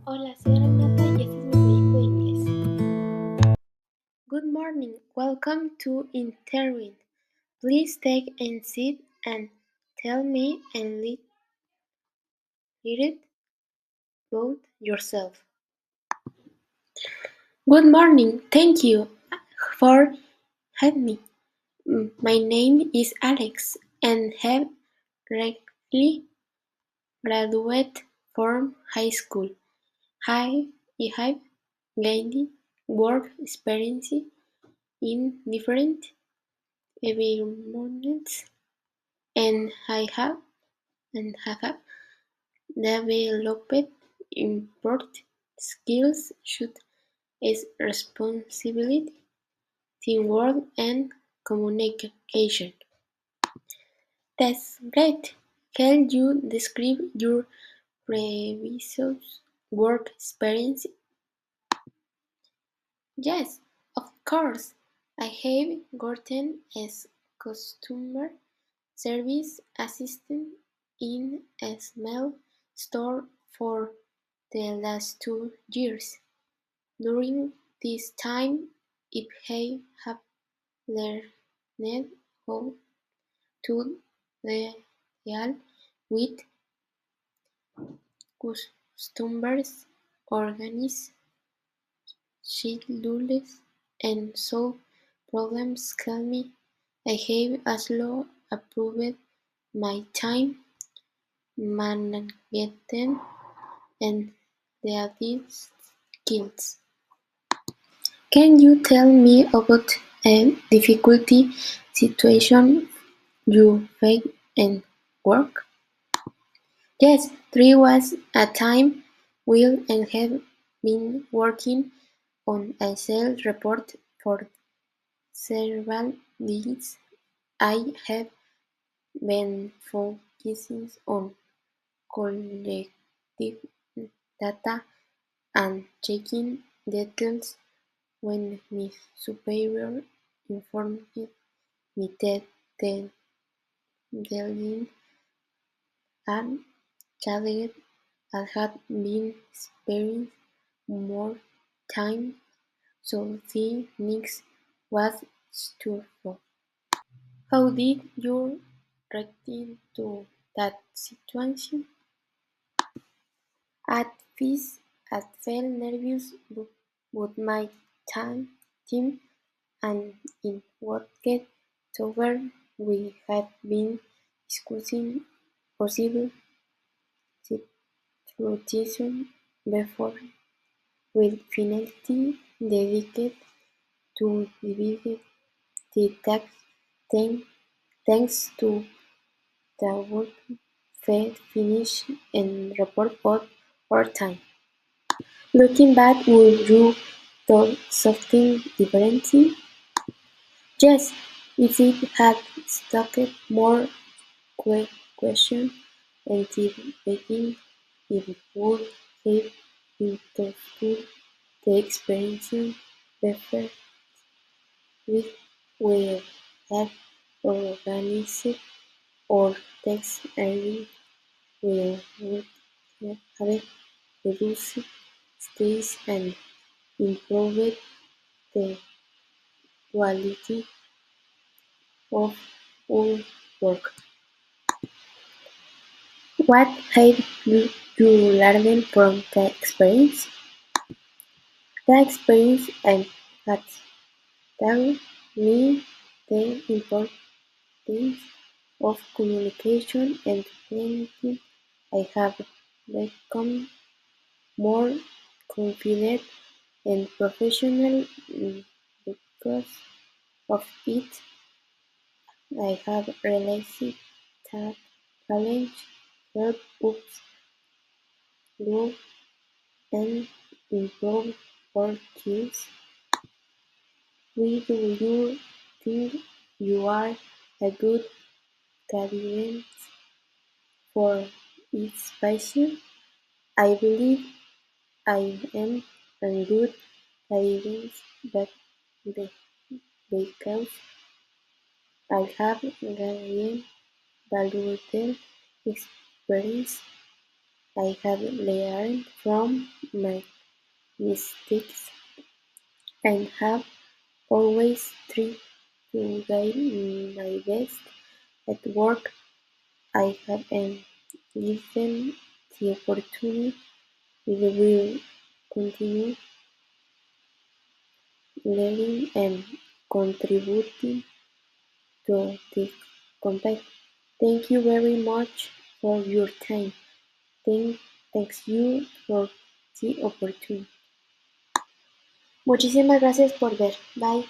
Hola, soy Renata y este es mi proyecto de inglés. Good morning, welcome to Intervene. Please take a seat and tell me a little about yourself. Good morning, thank you for having me. My name is Alex and have recently graduated from high school. I have gained work experience in different environments and I have developed important skills such as responsibility, teamwork, and communication. That's great. Can you describe your previous work experience? Yes, of course. I have gotten as customer service assistant in a small store for the last 2 years. During this time, I have learned how to deal with customers, organize schedules, and solve problems calmly. I have also improved my time management and related skills. Can you tell me about a difficult situation you faced in work? Yes, there was a time when I have been working on a sales report for several days. I have been focusing on collecting data and checking details when my superior informed me that the deadline had changed. I had been spending more time, so the next was stressful. How did you react to that situation? At first, I felt nervous about my team and in worked together. We had been discussing possible situations before. We finally dedicated to divide the task thanks to the work finish and report over time. Looking back, would you do something differently? Yes, if it had started more questions until beginning, it would have understood the experience better. We will have organized our text early. We would have reduced stress and improved the quality of our work. What have you learned from the experience? The experience has taught me the importance of communication and thinking. I have become more confident and professional because of it. I have realized that challenge help us grow and improve our skills. Why do you think you are a good candidate for this passion? I believe I am a good candidate but be- because I have gained valuable experience. I have learned from my mistakes and have always tried to give my best at work I have and given the opportunity we will continue learning and contributing to the campaign. Thank you very much for your time. Thank, thanks you for the opportunity. Muchísimas gracias por ver. Bye.